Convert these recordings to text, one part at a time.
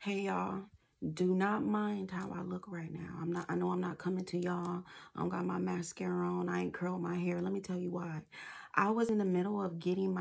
Hey y'all, do not mind how I look right now. I know I'm not coming to y'all. I don't got my mascara on. I ain't curled my hair. Let me tell you why. I was in the middle of getting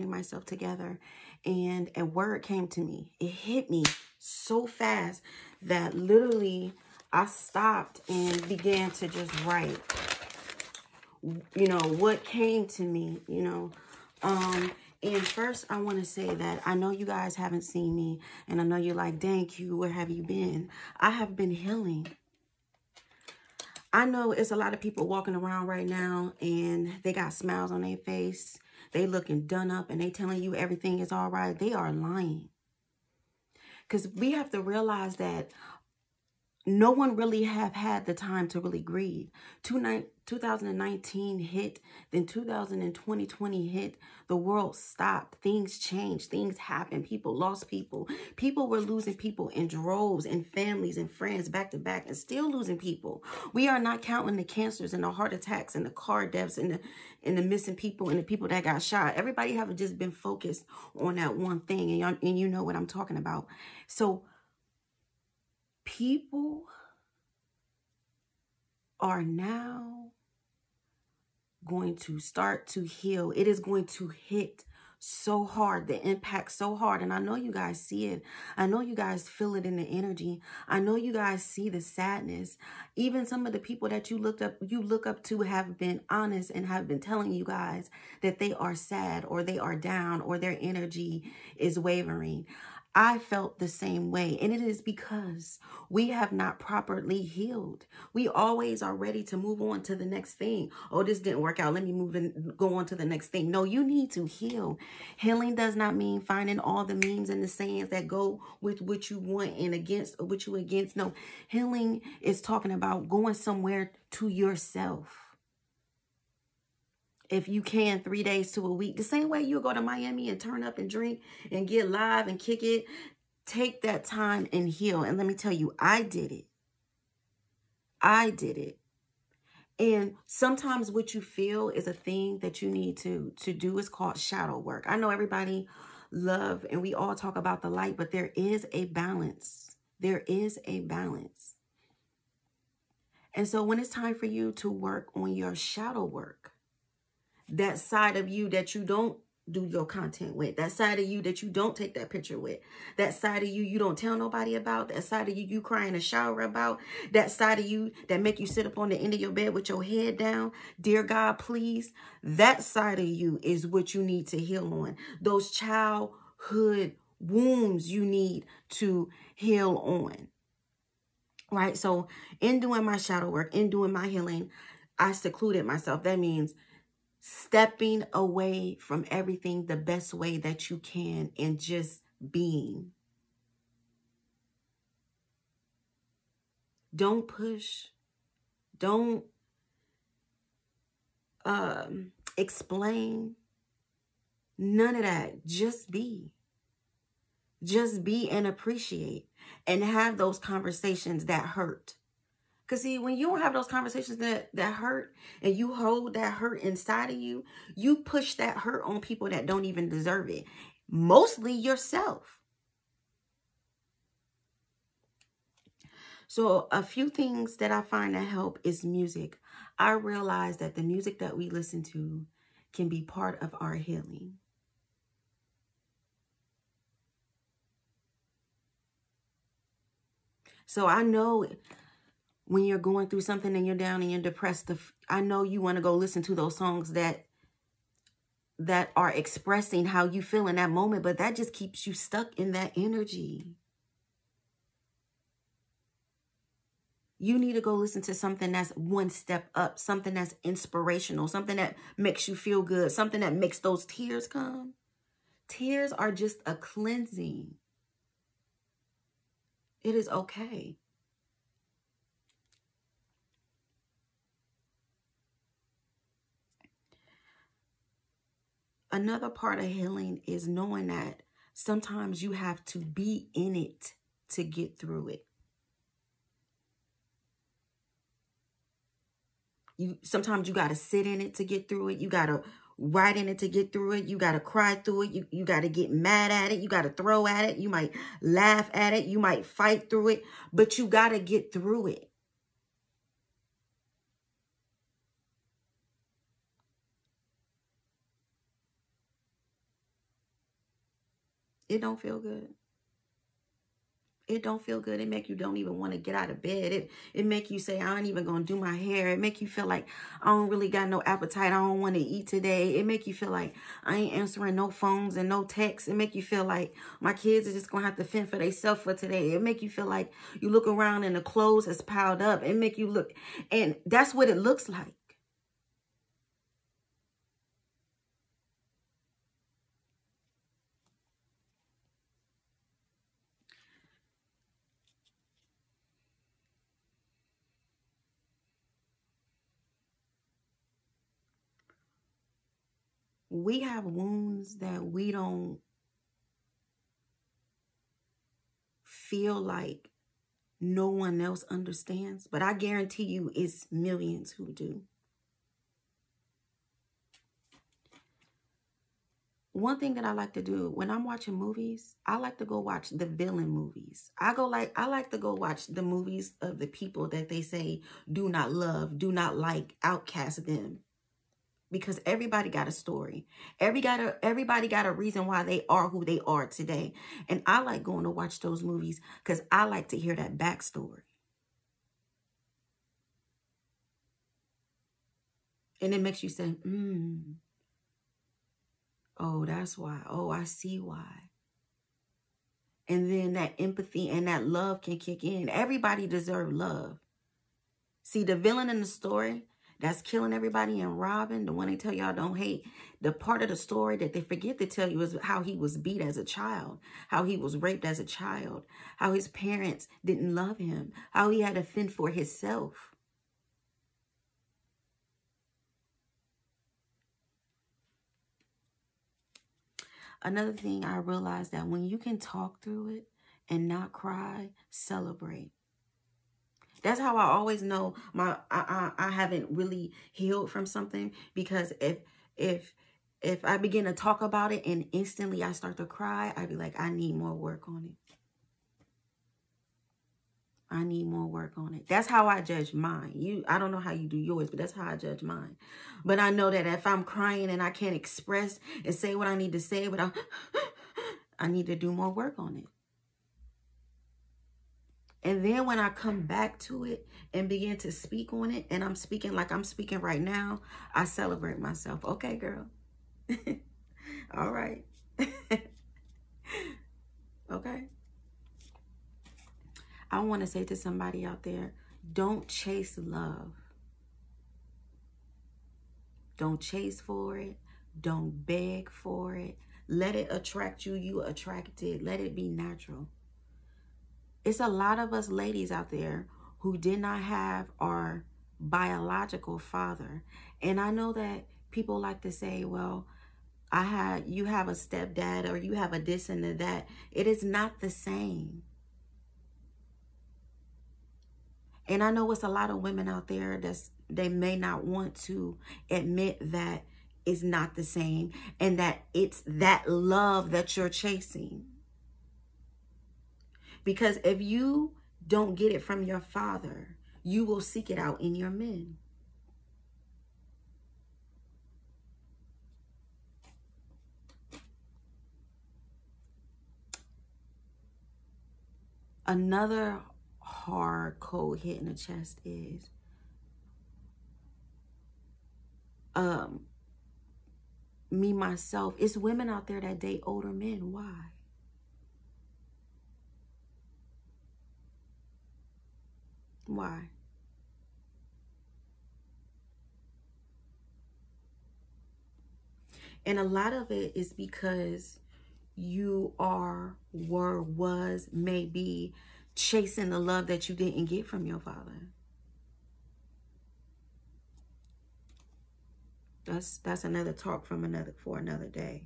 myself together, and a word came to me. It hit me so fast that literally I stopped and began to just write, what came to me, and first I want to say that I know you guys haven't seen me, and I know you're like, dang, Q, where have you been? I have been healing. I know it's a lot of people walking around right now and they got smiles on their face. They looking done up and they telling you everything is all right. They are lying. Because we have to realize that no one really have had the time to really grieve. 2019 hit, then 2020 hit. The world stopped. Things changed. Things happened. People lost people. People were losing people in droves and families and friends back to back and still losing people. We are not counting the cancers and the heart attacks and the car deaths and the missing people and the people that got shot. Everybody have just been focused on that one thing, and you know what I'm talking about. So people are now going to start to heal. It is going to hit so hard, the impact so hard. And I know you guys see it. I know you guys feel it in the energy. I know you guys see the sadness. Even some of the people that you look up to have been honest and have been telling you guys that they are sad or they are down or their energy is wavering. I felt the same way, and it is because we have not properly healed. We always are ready to move on to the next thing. Oh, this didn't work out. Let me go on to the next thing. No, you need to heal. Healing does not mean finding all the memes and the sayings that go with what you want and against or what you against. No, healing is talking about going somewhere to yourself. If you can, 3 days to a week. The same way you go to Miami and turn up and drink and get live and kick it. Take that time and heal. And let me tell you, I did it. I did it. And sometimes what you feel is a thing that you need to do. Is called shadow work. I know everybody love and we all talk about the light, but there is a balance. There is a balance. And so when it's time for you to work on your shadow work, that side of you that you don't do your content with, that side of you that you don't take that picture with, that side of you you don't tell nobody about, that side of you cry in the shower about, that side of you that make you sit up on the end of your bed with your head down, dear God, please, that side of you is what you need to heal on. Those childhood wounds you need to heal on. Right? So in doing my shadow work, in doing my healing, I secluded myself. That means stepping away from everything the best way that you can and just being. Don't push. Don't explain. None of that. Just be. Just be and appreciate and have those conversations that hurt. Because see, when you don't have those conversations that hurt and you hold that hurt inside of you, you push that hurt on people that don't even deserve it. Mostly yourself. So a few things that I find that help is music. I realize that the music that we listen to can be part of our healing. So I know when you're going through something and you're down and you're depressed, I know you want to go listen to those songs that are expressing how you feel in that moment, but that just keeps you stuck in that energy. You need to go listen to something that's one step up, something that's inspirational, something that makes you feel good, something that makes those tears come. Tears are just a cleansing. It is okay. Another part of healing is knowing that sometimes you have to be in it to get through it. Sometimes you got to sit in it to get through it. You got to right in it to get through it. You got to cry through it. You got to get mad at it. You got to throw at it. You might laugh at it. You might fight through it, but you got to get through it. It don't feel good. It don't feel good. It make you don't even want to get out of bed. It make you say, I ain't even going to do my hair. It make you feel like I don't really got no appetite. I don't want to eat today. It make you feel like I ain't answering no phones and no texts. It make you feel like my kids are just going to have to fend for themselves for today. It make you feel like you look around and the clothes is piled up. It make you look, and that's what it looks like. We have wounds that we don't feel like no one else understands, but I guarantee you it's millions who do. One thing that I like to do when I'm watching movies, I like to go watch the villain movies. I like to go watch the movies of the people that they say do not love, do not like, outcast them. Because everybody got a story. Everybody got a reason why they are who they are today. And I like going to watch those movies because I like to hear that backstory. And it makes you say, oh, that's why. Oh, I see why. And then that empathy and that love can kick in. Everybody deserves love. See, the villain in the story that's killing everybody and robbing, the one they tell y'all don't hate, the part of the story that they forget to tell you is how he was beat as a child, how he was raped as a child, how his parents didn't love him, how he had to fend for himself. Another thing I realized that when you can talk through it and not cry, celebrate. That's how I always know I haven't really healed from something, because if I begin to talk about it and instantly I start to cry, I'd be like, I need more work on it. I need more work on it. That's how I judge mine. I don't know how you do yours, but that's how I judge mine. But I know that if I'm crying and I can't express and say what I need to say, but I need to do more work on it. And then when I come back to it and begin to speak on it, and I'm speaking like I'm speaking right now, I celebrate myself. Okay, girl. All right. Okay. I want to say to somebody out there, don't chase love. Don't chase for it. Don't beg for it. Let it attract you. You attract it. Let it be natural. It's a lot of us ladies out there who did not have our biological father. And I know that people like to say, well, you have a stepdad, or you have a this and a that. It is not the same. And I know it's a lot of women out there they may not want to admit that it's not the same, and that it's that love that you're chasing. Because if you don't get it from your father, you will seek it out in your men. Another hard cold hit in the chest is me, myself. It's women out there that date older men. Why? Why? And a lot of it is because you was, maybe chasing the love that you didn't get from your father. That's another talk for another day.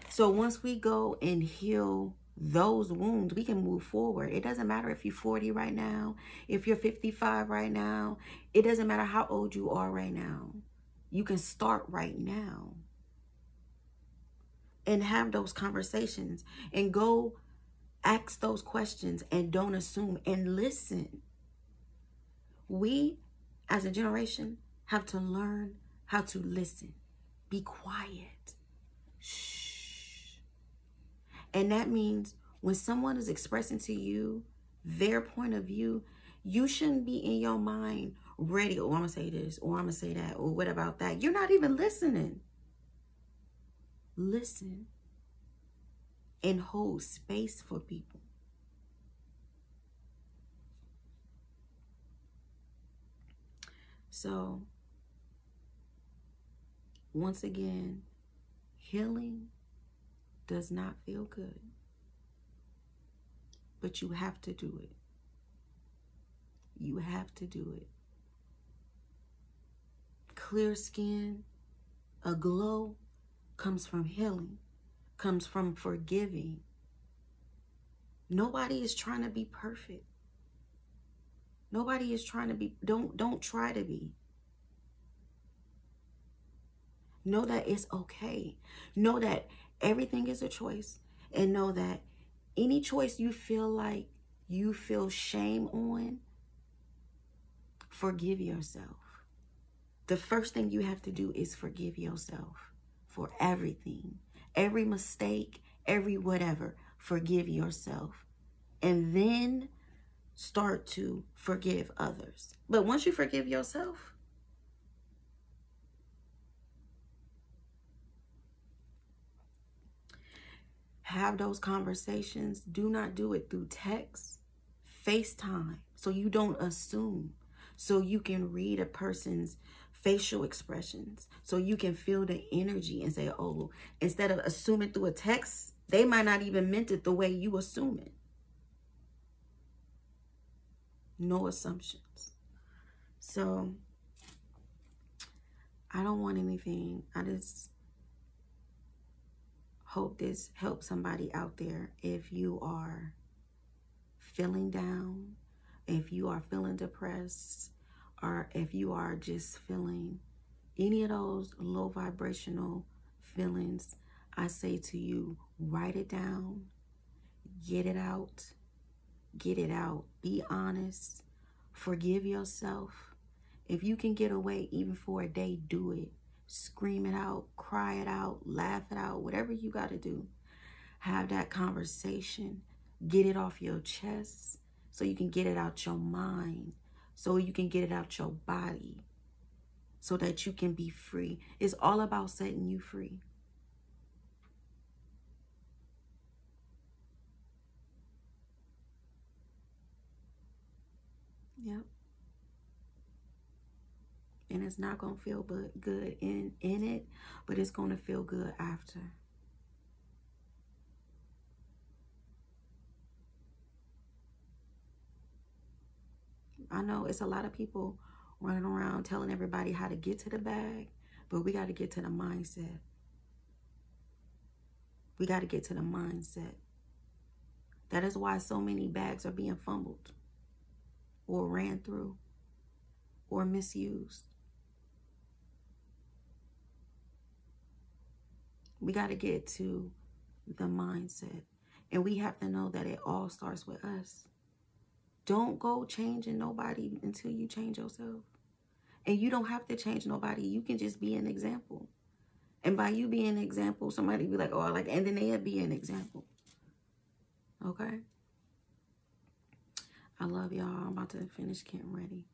So once we go and heal those wounds, we can move forward. It doesn't matter if you're 40 right now, if you're 55 right now. It doesn't matter how old you are right now. You can start right now and have those conversations and go ask those questions and don't assume and listen. We, as a generation, have to learn how to listen. Be quiet. Shh. And that means when someone is expressing to you their point of view, you shouldn't be in your mind ready, oh, I'm going to say this, or I'm going to say that, or what about that? You're not even listening. Listen and hold space for people. So, once again, healing does not feel good, but you have to do it. You have to do it. Clear skin, a glow, comes from healing, comes from forgiving. Nobody is trying to be perfect. Nobody is trying to be, don't try to be. Know that it's okay. Know that everything is a choice, and know that any choice you feel like you feel shame on, forgive yourself. The first thing you have to do is forgive yourself for everything, every mistake, every whatever. Forgive yourself, and then start to forgive others. But once you forgive yourself, have those conversations. Do not do it through text, FaceTime, so you don't assume, so you can read a person's facial expressions, so you can feel the energy and say, oh, instead of assuming through a text, they might not even meant it the way you assume it. No assumptions. So I don't want anything. I just hope this helps somebody out there. If you are feeling down, if you are feeling depressed, or if you are just feeling any of those low vibrational feelings, I say to you, write it down, get it out, get it out. Be honest, forgive yourself. If you can get away even for a day, do it. Scream it out, cry it out, laugh it out, whatever you got to do. Have that conversation, get it off your chest so you can get it out your mind, so you can get it out your body, so that you can be free. It's all about setting you free. Yep. And it's not going to feel good in it, but it's going to feel good after. I know it's a lot of people running around telling everybody how to get to the bag, but we got to get to the mindset. We got to get to the mindset. That is why so many bags are being fumbled or ran through or misused. We got to get to the mindset. And we have to know that it all starts with us. Don't go changing nobody until you change yourself. And you don't have to change nobody. You can just be an example. And by you being an example, somebody be like, oh, I like, and then they'll be an example. Okay? I love y'all. I'm about to finish getting ready.